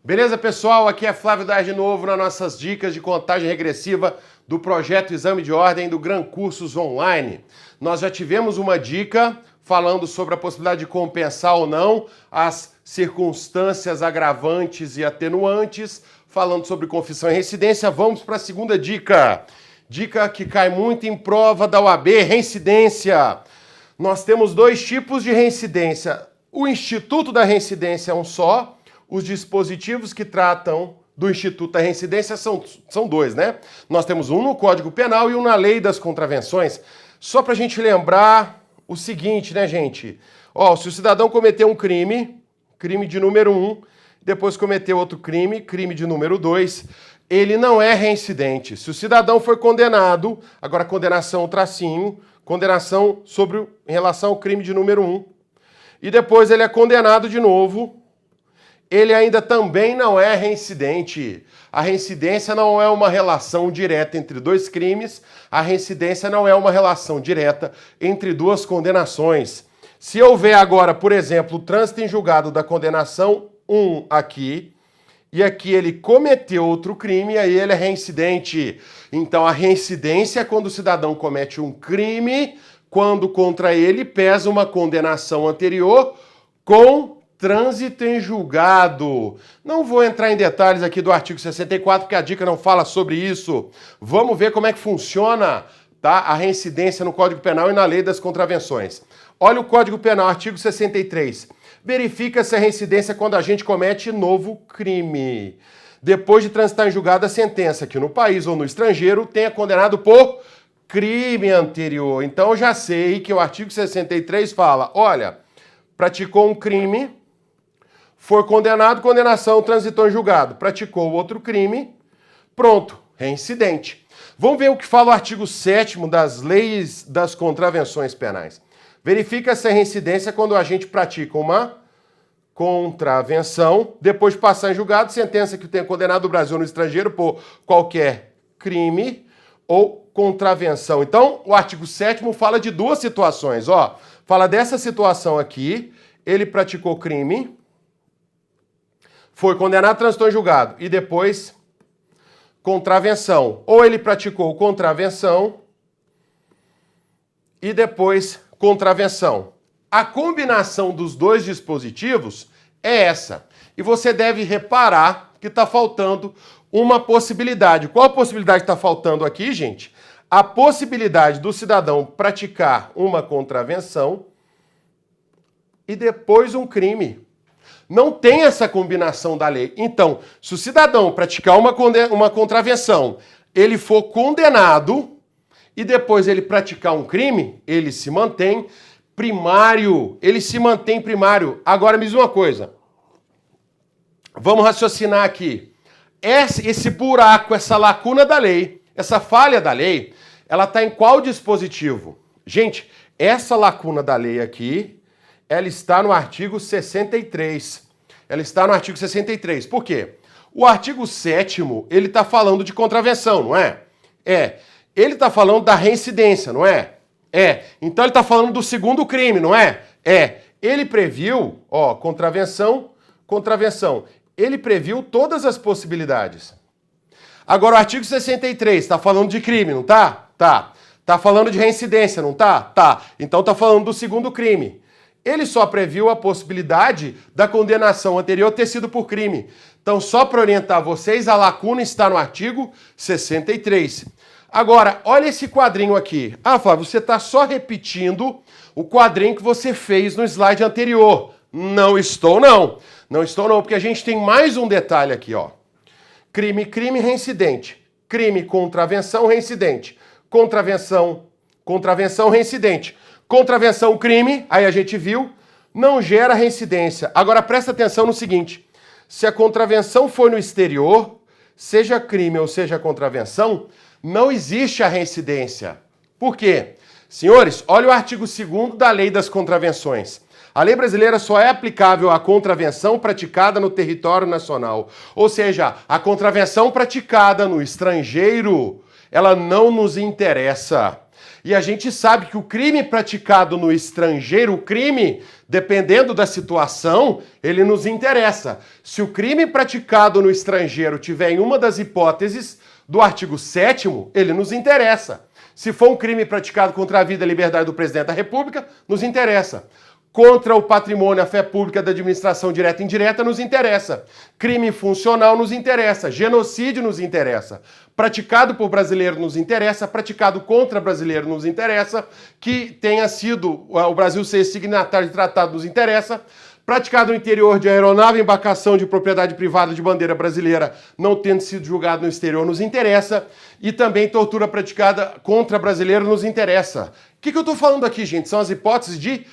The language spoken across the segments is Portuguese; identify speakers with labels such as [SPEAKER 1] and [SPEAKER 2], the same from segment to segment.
[SPEAKER 1] Beleza, pessoal? Aqui é Flávio Dar de novo nas nossas dicas de contagem regressiva do projeto Exame de Ordem do Gran Cursos Online. Nós já tivemos uma dica falando sobre a possibilidade de compensar ou não as circunstâncias agravantes e atenuantes, falando sobre confissão e reincidência. Vamos para a segunda dica. Dica que cai muito em prova da OAB, reincidência. Nós temos dois tipos de reincidência. O Instituto da Reincidência é um só. Os dispositivos que tratam do Instituto da Reincidência são dois, né? Nós temos um no Código Penal e um na Lei das Contravenções. Só para a gente lembrar o seguinte, né, gente? Ó, se o cidadão cometeu um crime, crime de número 1, depois cometeu outro crime, crime de número 2, ele não é reincidente. Se o cidadão foi condenado, agora condenação tracinho, condenação em relação ao crime de número 1, e depois ele é condenado de novo, ele ainda também não é reincidente. A reincidência não é uma relação direta entre dois crimes, a reincidência não é uma relação direta entre duas condenações. Se houver agora, por exemplo, o trânsito em julgado da condenação 1 aqui, e aqui ele cometeu outro crime, aí ele é reincidente. Então a reincidência é quando o cidadão comete um crime, quando contra ele pesa uma condenação anterior com trânsito em julgado. Não vou entrar em detalhes aqui do artigo 64, porque a dica não fala sobre isso. Vamos ver como é que funciona, tá, a reincidência no Código Penal e na Lei das Contravenções. Olha o Código Penal, artigo 63. Verifica se a reincidência é quando a gente comete novo crime. Depois de transitar em julgado a sentença que no país ou no estrangeiro tenha condenado por crime anterior. Então eu já sei que o artigo 63 fala, olha, praticou um crime, foi condenado, condenação, transitou em julgado. Praticou outro crime, pronto, reincidente. Vamos ver o que fala o artigo 7º das leis das contravenções penais. Verifica se a reincidência é quando a gente pratica uma contravenção, depois de passar em julgado, sentença que tenha condenado o Brasil no estrangeiro por qualquer crime ou contravenção. Então, o artigo 7º fala de duas situações, ó. Fala dessa situação aqui, ele praticou crime, foi condenado, transitou em julgado, e depois contravenção. Ou ele praticou contravenção e depois contravenção. A combinação dos dois dispositivos é essa. E você deve reparar que está faltando uma possibilidade. Qual a possibilidade que está faltando aqui, gente? A possibilidade do cidadão praticar uma contravenção e depois um crime. Não tem essa combinação da lei. Então, se o cidadão praticar uma contravenção, ele for condenado e depois ele praticar um crime, ele se mantém primário. Ele se mantém primário. Agora, me diz uma coisa. Vamos raciocinar aqui. Esse buraco, essa lacuna da lei, essa falha da lei, ela está em qual dispositivo? Gente, essa lacuna da lei aqui, ela está no artigo 63. Ela está no artigo 63. Por quê? O artigo 7º, ele está falando de contravenção, não é? É. Ele está falando da reincidência, não é? É. Então ele está falando do segundo crime, não é? É. Ele previu, ó, contravenção. Ele previu todas as possibilidades. Agora o artigo 63 está falando de crime, não tá? Tá. Tá falando de reincidência, não tá? Tá. Então está falando do segundo crime. Ele só previu a possibilidade da condenação anterior ter sido por crime. Então, só para orientar vocês, a lacuna está no artigo 63. Agora, olha esse quadrinho aqui. Ah, Flávio, você está só repetindo o quadrinho que você fez no slide anterior. Não estou, não. Não estou, não, porque a gente tem mais um detalhe aqui, ó. Crime, reincidente. Crime, contravenção, reincidente. Contravenção, reincidente. Contravenção, crime, aí a gente viu, não gera reincidência. Agora presta atenção no seguinte, se a contravenção for no exterior, seja crime ou seja contravenção, não existe a reincidência. Por quê? Senhores, olha o artigo 2º da Lei das Contravenções. A lei brasileira só é aplicável à contravenção praticada no território nacional. Ou seja, a contravenção praticada no estrangeiro, ela não nos interessa. E a gente sabe que o crime praticado no estrangeiro, o crime, dependendo da situação, ele nos interessa. Se o crime praticado no estrangeiro tiver em uma das hipóteses do artigo 7º, ele nos interessa. Se for um crime praticado contra a vida e a liberdade do presidente da República, nos interessa. Contra o patrimônio, a fé pública da administração direta e indireta, nos interessa. Crime funcional nos interessa. Genocídio nos interessa. Praticado por brasileiro nos interessa. Praticado contra brasileiro nos interessa. Que tenha sido o Brasil ser signatário de tratado nos interessa. Praticado no interior de aeronave, embarcação de propriedade privada de bandeira brasileira, não tendo sido julgado no exterior, nos interessa. E também tortura praticada contra brasileiro nos interessa. O que eu estou falando aqui, gente? São as hipóteses de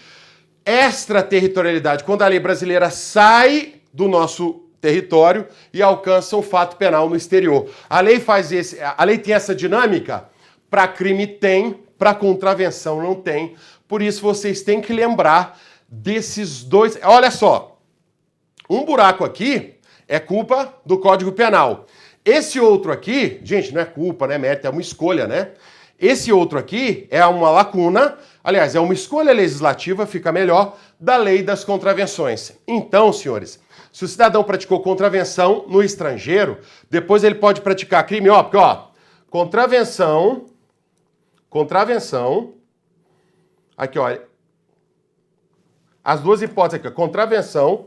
[SPEAKER 1] extraterritorialidade, quando a lei brasileira sai do nosso território e alcança um fato penal no exterior. A lei tem essa dinâmica? Para crime tem, para contravenção não tem. Por isso vocês têm que lembrar desses dois. Olha só, um buraco aqui é culpa do Código Penal. Esse outro aqui, gente, não é culpa, né, mérito, é uma escolha, né? Esse outro aqui é uma lacuna, aliás, é uma escolha legislativa, fica melhor, da lei das contravenções. Então, senhores, se o cidadão praticou contravenção no estrangeiro, depois ele pode praticar crime, porque, contravenção, aqui, ó, as duas hipóteses aqui, contravenção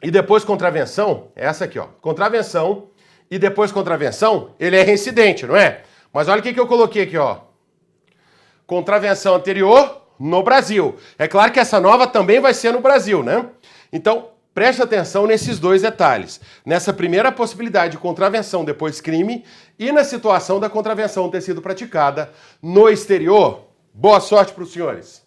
[SPEAKER 1] e depois contravenção, essa aqui, ó, contravenção e depois contravenção, ele é reincidente, não é? Mas olha o que eu coloquei aqui, ó. Contravenção anterior no Brasil. É claro que essa nova também vai ser no Brasil, né? Então, preste atenção nesses dois detalhes. Nessa primeira possibilidade de contravenção depois crime e na situação da contravenção ter sido praticada no exterior. Boa sorte para os senhores.